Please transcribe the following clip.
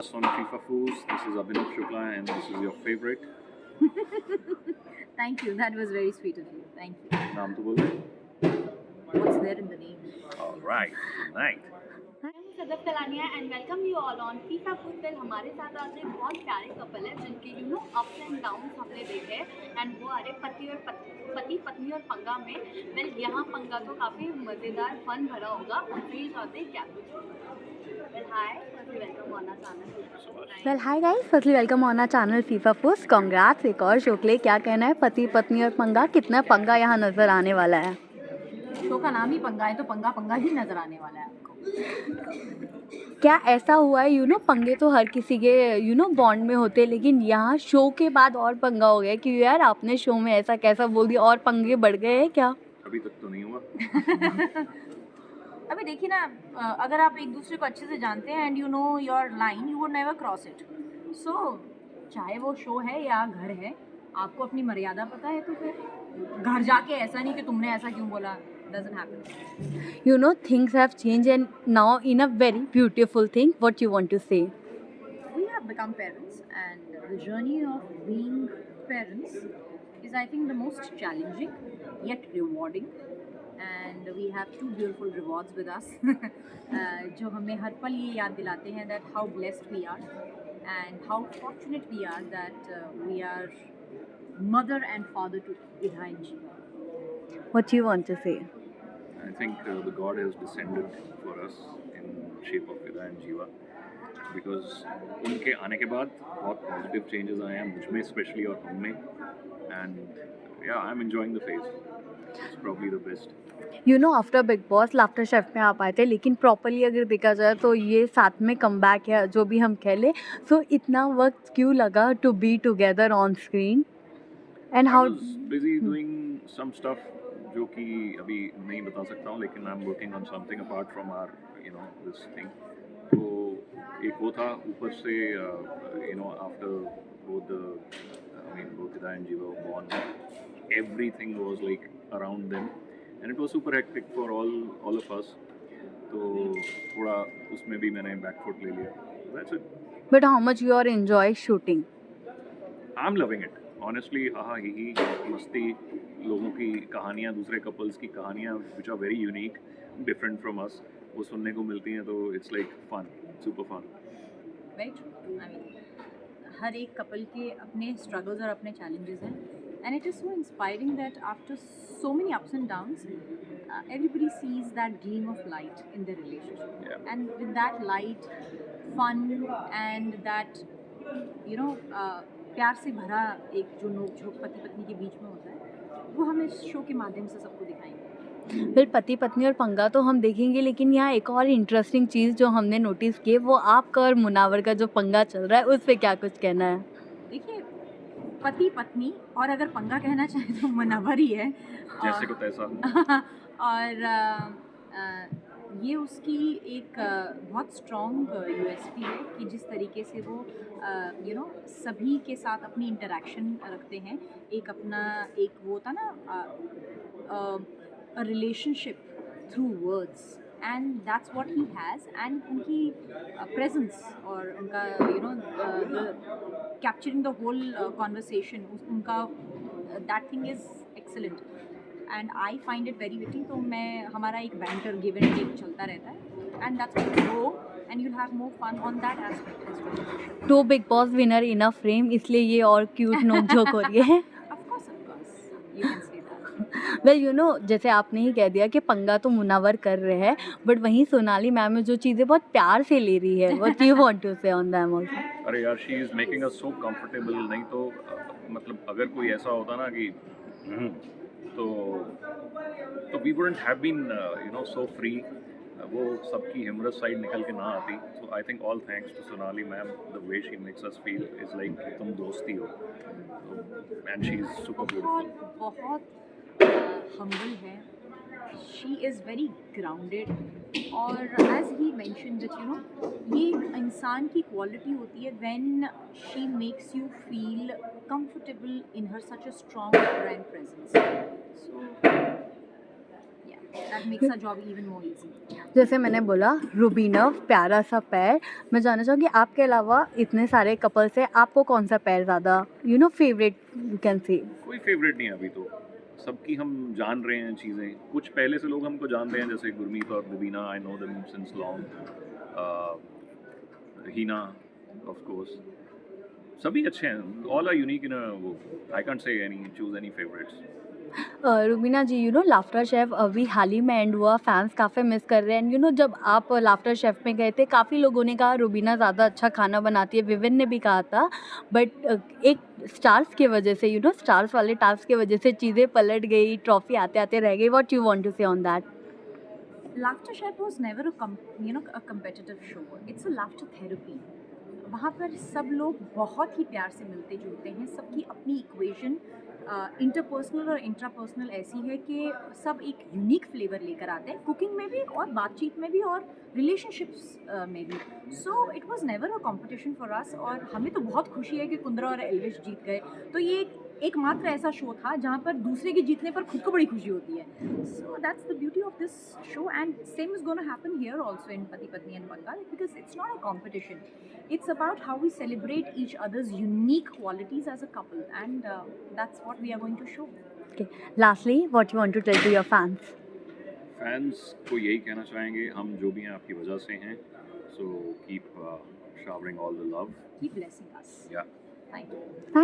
On FIFA Foods. This is Abhinav Shukla and this is your favorite. Thank you. That was very sweet of you. Thank you. नाम तो बोलो. What's there in the name? All right. Good night. I'm Sadaf कलानिया and welcome you all on FIFA Food. Well, हमारे साथ आज एक बहुत प्यारे couple है जिनके ups and downs हमने देखे and वो आ रहे पति पत्नी और पंगा में. Well, यहाँ पंगा तो काफ़ी मज़ेदार फन भरा होगा. उनसे जाते हैं क्या कुछ. Well, hi. Firstly, welcome on our channel. Well, hi guys. Firstly, welcome on our channel FIFA Foods. Congrats एक और शो के लिए. क्या कहना है पति पत्नी और पंगा, कितना पंगा यहाँ नजर आने वाला है. शो का नाम ही पंगा है तो पंगा पंगा ही नजर आने वाला है आपको. क्या ऐसा हुआ है पंगे तो हर किसी के बॉन्ड में होते हैं, लेकिन यहाँ शो के बाद और पंगा हो गया कि यार आपने शो में ऐसा कैसा बोल दिया और पंगे बढ़ गए हैं क्या. अभी तक तो नहीं हुआ. अभी देखिए ना, अगर आप एक दूसरे को अच्छे से जानते हैं and you know your line, you would never cross it. So चाहे वो शो है या घर है, आपको अपनी मर्यादा पता है तो फिर घर जाके ऐसा नहीं कि तुमने ऐसा क्यों बोला. Doesn't happen. Things have changed and now in a very beautiful thing. What you want to say? We have become parents and the journey of being parents is, I think, the most challenging yet rewarding. And we have two beautiful rewards with us जो हमें हर पल ये याद दिलाते हैं that how blessed we are and how fortunate we are that we are mother and father to Ida and Jiva. What do you want to say? I think the God has descended for us in shape of Vida and Jiva because उनके आने के बाद बहुत positive changes आए हैं मुझ में especially और हम में, and yeah, I'm enjoying the phase. It's probably the best. After big boss laughter chef में आप आए थे, लेकिन प्रॉपरली अगर देखा जाए तो ये साथ में कम बैक है जो भी हम कह लें. सो इतना वक्त क्यों लगा to be together on screen and how. I was busy doing some stuff जो कि अभी नहीं बता सकता हूँ, लेकिन I am working on something apart from our this thing. तो एक वो था, ऊपर से after both Ida and Jiva were born, everything was like around them and it was super hectic for all of us. तो थोड़ा उसमें भी मैंने बैक फुट ले लिया. That's it. But how much you are enjoy shooting. I'm loving it. Honestly, हाहा ही मस्ती, लोगों की कहानियाँ, दूसरे कपल्स की कहानियाँ which are very unique, different from us, वो सुनने को मिलती हैं तो it's like fun, super fun. Very true. I mean, हर एक कपल के अपने struggles और अपने challenges हैं, and it is so inspiring that after so many ups and downs, everybody sees that gleam of light in their relationship. Yeah. And with that light, fun and that प्यार से भरा एक जो नोक-झोंक पति पत्नी के बीच में होता है, वो हम इस शो के माध्यम से सबको दिखाएंगे. फिर पति पत्नी और पंगा तो हम देखेंगे, लेकिन यहाँ एक और इंटरेस्टिंग चीज़ जो हमने नोटिस की है वो आपका और मुनावर का जो पंगा चल रहा है उस पर क्या कुछ कहना है. देखिए, पति पत्नी और अगर पंगा कहना चाहे तो मुनावर ही है. जैसे को तैसा. और ये उसकी एक बहुत स्ट्रॉन्ग यूएसपी है कि जिस तरीके से वो सभी के साथ अपनी इंटरेक्शन रखते हैं. एक अपना एक वो होता ना relationship through words, and that's what he has. And उनकी प्रेजेंस और उनका कैप्चरिंग द होल कॉन्वर्सेशन, उनका that thing is excellent and I find it very witty. तो मैं हमारा एक banter give and take चलता रहता है and that's going to grow and you'll have more fun on that aspect as well. तो big boss winner in a frame, इसलिए ये और क्यूट नोक झोंक हो रही है. Of course, you can say that. Well जैसे आपने ही कह दिया कि पंगा तो मुनावर कर रहे हैं, बट वहीं सोनाली मैम जो चीज़ें बहुत प्यार से ले रही है, व्हाट यू वांट टू से ऑन दैम आल्सो. अरे यार, she is making us so comfortable. नहीं तो मतलब अगर कोई ऐसा होता ना कि तो we wouldn't have been so free. वो सबकी ह्यूमरस साइड निकल के ना आती. So I think all thanks to Sonali ma'am. The way she makes us feel is like तुम दोस्ती हो, and she is super beautiful. बहुत हम्बल है. शी इज़ वेरी ग्राउंडेड और एज ही मैंशन दैट ये एक इंसान की क्वालिटी होती है when she makes you feel comfortable in her such a strong brand presence. So Yeah, that makes our job even more easy. जैसे मैंने बोला रूबीना प्यारा सा पैर, मैं जानना चाहूँगी आपके अलावा इतने सारे कपल से आपको कौन सा पैर ज़्यादा फेवरेट यू कैन से? कोई फेवरेट नहीं है अभी तो, सबकी हम जान रहे हैं चीज़ें, कुछ पहले से लोग हमको जानते हैं जैसे गुरमीत और Rubina, I know them since long, Hina of course, सभी अच्छे हैं, ऑल आर यूनिक इन वो, I can't say any choose any favourites. Rubina ji laughter chef अभी हाल ही में एंड हुआ, फैंस काफ़ी मिस कर रहे हैं एंड जब आप लाफ्टर शेफ में गए थे काफ़ी लोगों ने कहा रुबीना ज़्यादा अच्छा खाना बनाती है, विविन ने भी कहा था, बट एक स्टार्स की वजह से स्टार्स वाले टास्क की वजह से चीज़ें पलट गई, ट्रॉफी आते आते रह गई। व्हाट यू वांट टू से on that? Laughter Chef was never a competitive show. It's a laughter therapy. वहाँ पर सब लोग बहुत ही प्यार से मिलते जुलते हैं, सबकी अपनी इक्वेशन इंटरपर्सनल और इंट्रापर्सनल ऐसी है कि सब एक यूनिक फ्लेवर लेकर आते हैं, कुकिंग में भी और बातचीत में भी और रिलेशनशिप्स में भी। So it was never a competition for us, और हमें तो बहुत खुशी है कि कुंद्रा और एल्विश जीत गए। तो ये एकमात्र ऐसा शो था जहाँ पर दूसरे के जीतने पर खुद को बड़ी खुशी होती है। So that's the beauty of this show, and same is gonna happen here also in Pati Patni and Bengal, because it's not a competition, it's about how we celebrate each other's unique qualities as a couple, and that's what we are going to show. Okay. Lastly, what you want to tell to your fans? Fans को यही कहना चाहेंगे, हम जो भी हैं आपकी वजह से हैं, so keep showering all the love. Keep blessing us. Yeah. Thank you. Thank